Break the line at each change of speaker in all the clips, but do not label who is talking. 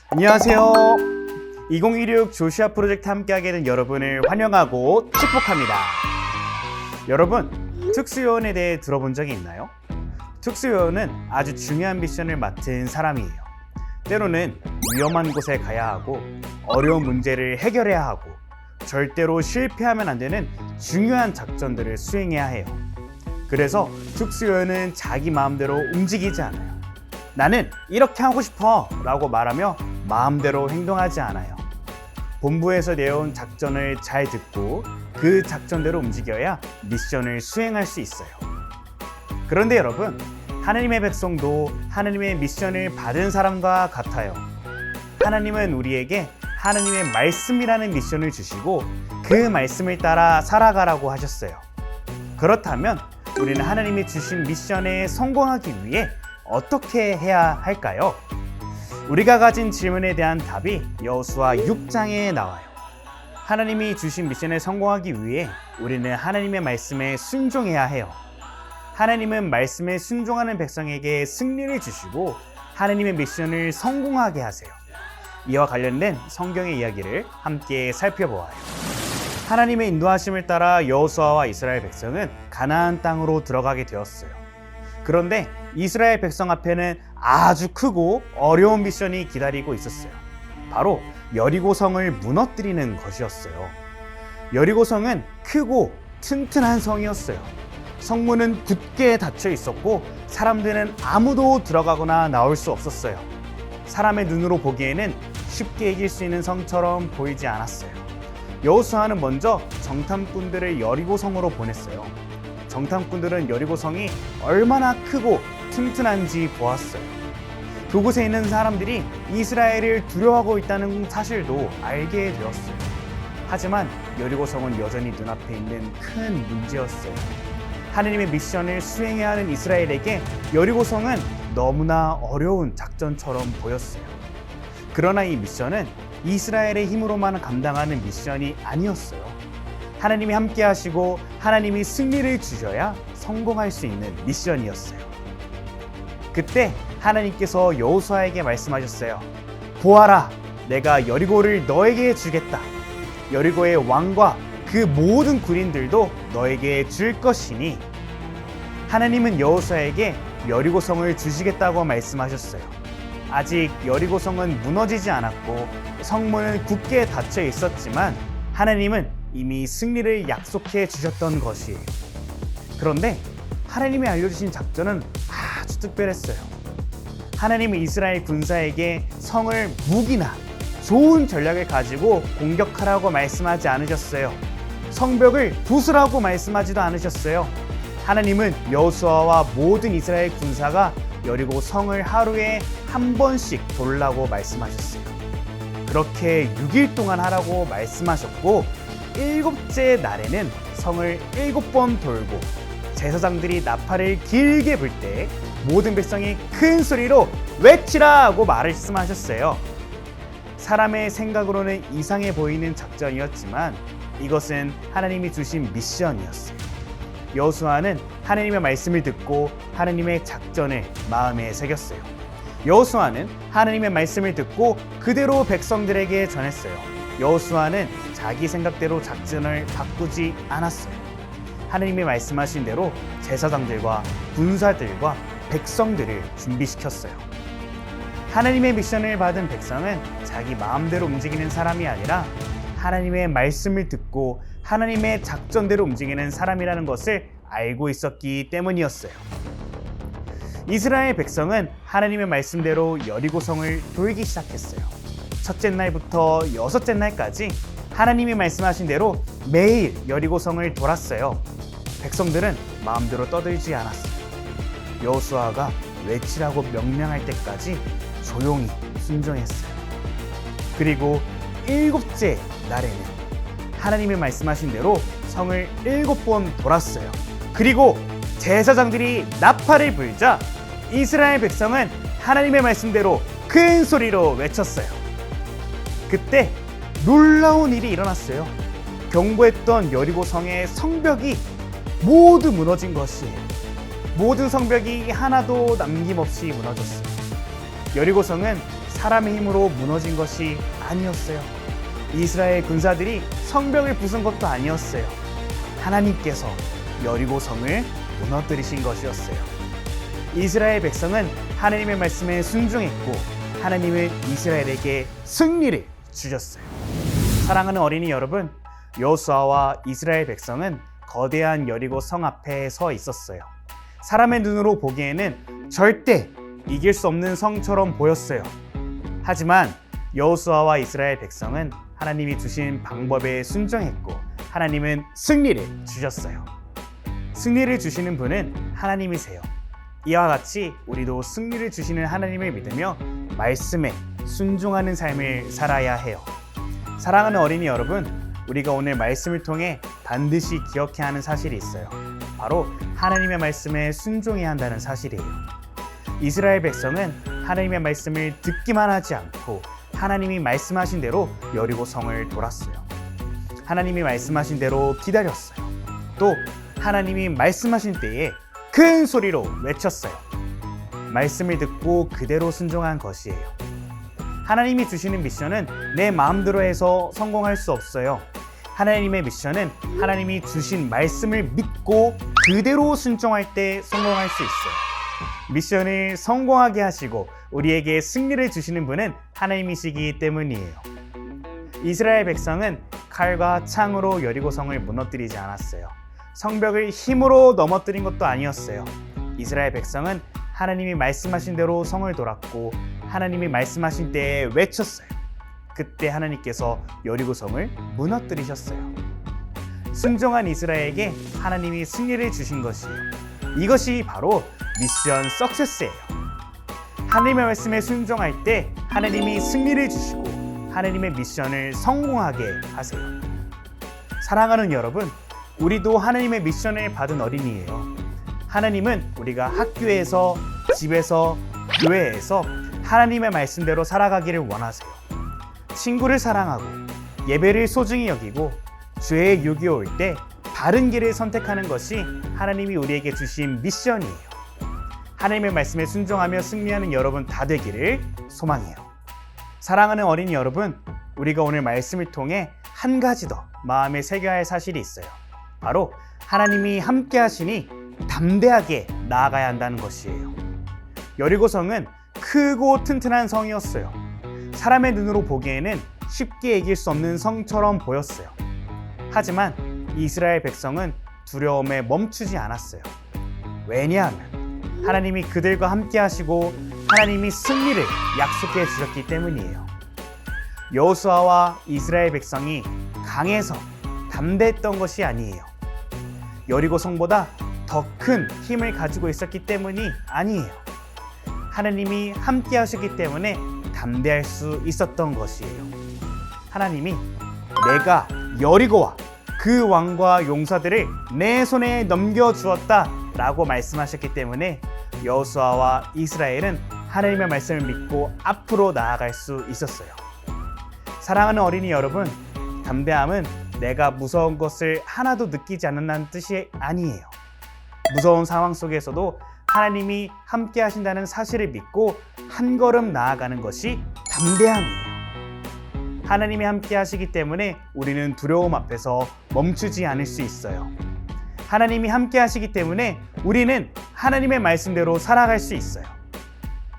안녕하세요. 2016 조시아 프로젝트 함께하게 된 여러분을 환영하고 축복합니다. 여러분, 특수요원에 대해 들어본 적이 있나요? 특수요원은 아주 중요한 미션을 맡은 사람이에요. 때로는 위험한 곳에 가야 하고 어려운 문제를 해결해야 하고 절대로 실패하면 안 되는 중요한 작전들을 수행해야 해요. 그래서 특수요원은 자기 마음대로 움직이지 않아요. 나는 이렇게 하고 싶어 라고 말하며 마음대로 행동하지 않아요. 본부에서 내온 작전을 잘 듣고 그 작전대로 움직여야 미션을 수행할 수 있어요. 그런데 여러분, 하나님의 백성도 하나님의 미션을 받은 사람과 같아요. 하나님은 우리에게 하나님의 말씀이라는 미션을 주시고 그 말씀을 따라 살아가라고 하셨어요. 그렇다면 우리는 하나님이 주신 미션에 성공하기 위해 어떻게 해야 할까요? 우리가 가진 질문에 대한 답이 여호수아 6장에 나와요. 하나님이 주신 미션에 성공하기 위해 우리는 하나님의 말씀에 순종해야 해요. 하나님은 말씀에 순종하는 백성에게 승리를 주시고 하나님의 미션을 성공하게 하세요. 이와 관련된 성경의 이야기를 함께 살펴보아요. 하나님의 인도하심을 따라 여호수아와 이스라엘 백성은 가나안 땅으로 들어가게 되었어요. 그런데 이스라엘 백성 앞에는 아주 크고 어려운 미션이 기다리고 있었어요. 바로 여리고성을 무너뜨리는 것이었어요. 여리고성은 크고 튼튼한 성이었어요. 성문은 굳게 닫혀 있었고 사람들은 아무도 들어가거나 나올 수 없었어요. 사람의 눈으로 보기에는 쉽게 이길 수 있는 성처럼 보이지 않았어요. 여호수아는 먼저 정탐꾼들을 여리고성으로 보냈어요. 정탐꾼들은 여리고성이 얼마나 크고 튼튼한지 보았어요. 그곳에 있는 사람들이 이스라엘을 두려워하고 있다는 사실도 알게 되었어요. 하지만 여리고성은 여전히 눈앞에 있는 큰 문제였어요. 하나님의 미션을 수행해야 하는 이스라엘에게 여리고성은 너무나 어려운 작전처럼 보였어요. 그러나 이 미션은 이스라엘의 힘으로만 감당하는 미션이 아니었어요. 하나님이 함께 하시고 하나님이 승리를 주셔야 성공할 수 있는 미션이었어요. 그때 하나님께서 여호수아에게 말씀하셨어요. 보아라, 내가 여리고를 너에게 주겠다. 여리고의 왕과 그 모든 군인들도 너에게 줄 것이니. 하나님은 여호수아에게 여리고성을 주시겠다고 말씀하셨어요. 아직 여리고성은 무너지지 않았고 성문은 굳게 닫혀 있었지만 하나님은 이미 승리를 약속해 주셨던 것이에요. 그런데 하나님이 알려주신 작전은 아주 특별했어요. 하나님은 이스라엘 군사에게 성을 무기나 좋은 전략을 가지고 공격하라고 말씀하지 않으셨어요. 성벽을 부수라고 말씀하지도 않으셨어요. 하나님은 여호수아와 모든 이스라엘 군사가 여리고 성을 하루에 한 번씩 돌라고 말씀하셨어요. 그렇게 6일 동안 하라고 말씀하셨고 7째 날에는 성을 7번 돌고 제사장들이 나팔을 길게 불 때 모든 백성이 큰 소리로 외치라고 말씀하셨어요. 사람의 생각으로는 이상해 보이는 작전이었지만 이것은 하나님이 주신 미션이었어요. 여호수아는 하나님의 말씀을 듣고 하나님의 작전을 마음에 새겼어요. 여호수아는 하나님의 말씀을 듣고 그대로 백성들에게 전했어요. 여호수아는 자기 생각대로 작전을 바꾸지 않았어요. 하나님이 말씀하신 대로 제사장들과 군사들과 백성들을 준비시켰어요. 하나님의 미션을 받은 백성은 자기 마음대로 움직이는 사람이 아니라 하나님의 말씀을 듣고 하나님의 작전대로 움직이는 사람이라는 것을 알고 있었기 때문이었어요. 이스라엘 백성은 하나님의 말씀대로 여리고성을 돌기 시작했어요. 첫째 날부터 6째 날까지 하나님이 말씀하신 대로 매일 여리고성을 돌았어요. 백성들은 마음대로 떠들지 않았어요. 여호수아가 외치라고 명령할 때까지 조용히 순종했어요. 그리고 7째 날에는 하나님이 말씀하신 대로 성을 7번 돌았어요. 그리고 제사장들이 나팔을 불자 이스라엘 백성은 하나님의 말씀대로 큰 소리로 외쳤어요. 그때 놀라운 일이 일어났어요. 견고했던 여리고성의 성벽이 모두 무너진 것이에요. 모든 성벽이 하나도 남김없이 무너졌어요. 여리고성은 사람의 힘으로 무너진 것이 아니었어요. 이스라엘 군사들이 성벽을 부순 것도 아니었어요. 하나님께서 여리고 성을 무너뜨리신 것이었어요. 이스라엘 백성은 하나님의 말씀에 순종했고 하나님은 이스라엘에게 승리를 주셨어요. 사랑하는 어린이 여러분, 여호수아와 이스라엘 백성은 거대한 여리고 성 앞에 서 있었어요. 사람의 눈으로 보기에는 절대 이길 수 없는 성처럼 보였어요. 하지만 여호수아와 이스라엘 백성은 하나님이 주신 방법에 순종했고 하나님은 승리를 주셨어요. 승리를 주시는 분은 하나님이세요. 이와 같이 우리도 승리를 주시는 하나님을 믿으며 말씀에 순종하는 삶을 살아야 해요. 사랑하는 어린이 여러분, 우리가 오늘 말씀을 통해 반드시 기억해야 하는 사실이 있어요. 바로 하나님의 말씀에 순종해야 한다는 사실이에요. 이스라엘 백성은 하나님의 말씀을 듣기만 하지 않고 하나님이 말씀하신 대로 여리고 성을 돌았어요. 하나님이 말씀하신 대로 기다렸어요. 또 하나님이 말씀하신 때에 큰 소리로 외쳤어요. 말씀을 듣고 그대로 순종한 것이에요. 하나님이 주시는 미션은 내 마음대로 해서 성공할 수 없어요. 하나님의 미션은 하나님이 주신 말씀을 믿고 그대로 순종할 때 성공할 수 있어요. 미션을 성공하게 하시고 우리에게 승리를 주시는 분은 하나님이시기 때문이에요. 이스라엘 백성은 칼과 창으로 여리고 성을 무너뜨리지 않았어요. 성벽을 힘으로 넘어뜨린 것도 아니었어요. 이스라엘 백성은 하나님이 말씀하신 대로 성을 돌았고 하나님이 말씀하신 때에 외쳤어요. 그때 하나님께서 여리고 성을 무너뜨리셨어요. 순종한 이스라엘에게 하나님이 승리를 주신 것이에요. 이것이 바로 미션 석세스예요. 하나님의 말씀에 순종할 때 하나님이 승리를 주시고 하나님의 미션을 성공하게 하세요. 사랑하는 여러분, 우리도 하나님의 미션을 받은 어린이에요. 하나님은 우리가 학교에서, 집에서, 교회에서 하나님의 말씀대로 살아가기를 원하세요. 친구를 사랑하고 예배를 소중히 여기고 죄의 유혹이 올 때 바른 길을 선택하는 것이 하나님이 우리에게 주신 미션이에요. 하나님의 말씀에 순종하며 승리하는 여러분 다 되기를 소망해요. 사랑하는 어린이 여러분, 우리가 오늘 말씀을 통해 한 가지 더 마음에 새겨야 할 사실이 있어요. 바로 하나님이 함께 하시니 담대하게 나아가야 한다는 것이에요. 여리고성은 크고 튼튼한 성이었어요. 사람의 눈으로 보기에는 쉽게 이길 수 없는 성처럼 보였어요. 하지만 이스라엘 백성은 두려움에 멈추지 않았어요. 왜냐하면 하나님이 그들과 함께 하시고 하나님이 승리를 약속해 주셨기 때문이에요. 여호수아와 이스라엘 백성이 강해서 담대했던 것이 아니에요. 여리고 성보다 더 큰 힘을 가지고 있었기 때문이 아니에요. 하나님이 함께 하셨기 때문에 담대할 수 있었던 것이에요. 하나님이 내가 여리고와 그 왕과 용사들을 내 손에 넘겨주었다 라고 말씀하셨기 때문에 여호수아와 이스라엘은 하나님의 말씀을 믿고 앞으로 나아갈 수 있었어요. 사랑하는 어린이 여러분, 담대함은 내가 무서운 것을 하나도 느끼지 않는다는 뜻이 아니에요. 무서운 상황 속에서도 하나님이 함께 하신다는 사실을 믿고 한 걸음 나아가는 것이 담대함이에요. 하나님이 함께 하시기 때문에 우리는 두려움 앞에서 멈추지 않을 수 있어요. 하나님이 함께 하시기 때문에 우리는 하나님의 말씀대로 살아갈 수 있어요.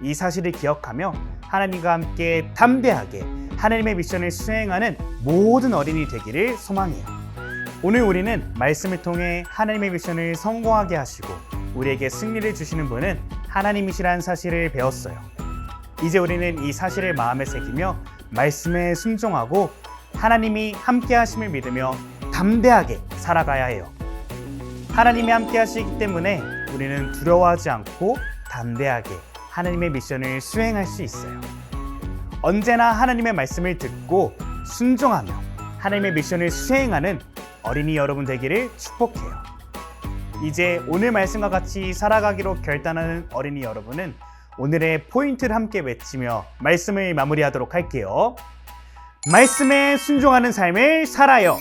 이 사실을 기억하며 하나님과 함께 담대하게 하나님의 미션을 수행하는 모든 어린이 되기를 소망해요. 오늘 우리는 말씀을 통해 하나님의 미션을 성공하게 하시고 우리에게 승리를 주시는 분은 하나님이시라는 사실을 배웠어요. 이제 우리는 이 사실을 마음에 새기며 말씀에 순종하고 하나님이 함께 하심을 믿으며 담대하게 살아가야 해요. 하나님이 함께 하시기 때문에 우리는 두려워하지 않고 담대하게 하나님의 미션을 수행할 수 있어요. 언제나 하나님의 말씀을 듣고 순종하며 하나님의 미션을 수행하는 어린이 여러분 되기를 축복해요. 이제 오늘 말씀과 같이 살아가기로 결단하는 어린이 여러분은 오늘의 포인트를 함께 외치며 말씀을 마무리하도록 할게요. 말씀에 순종하는 삶을 살아요.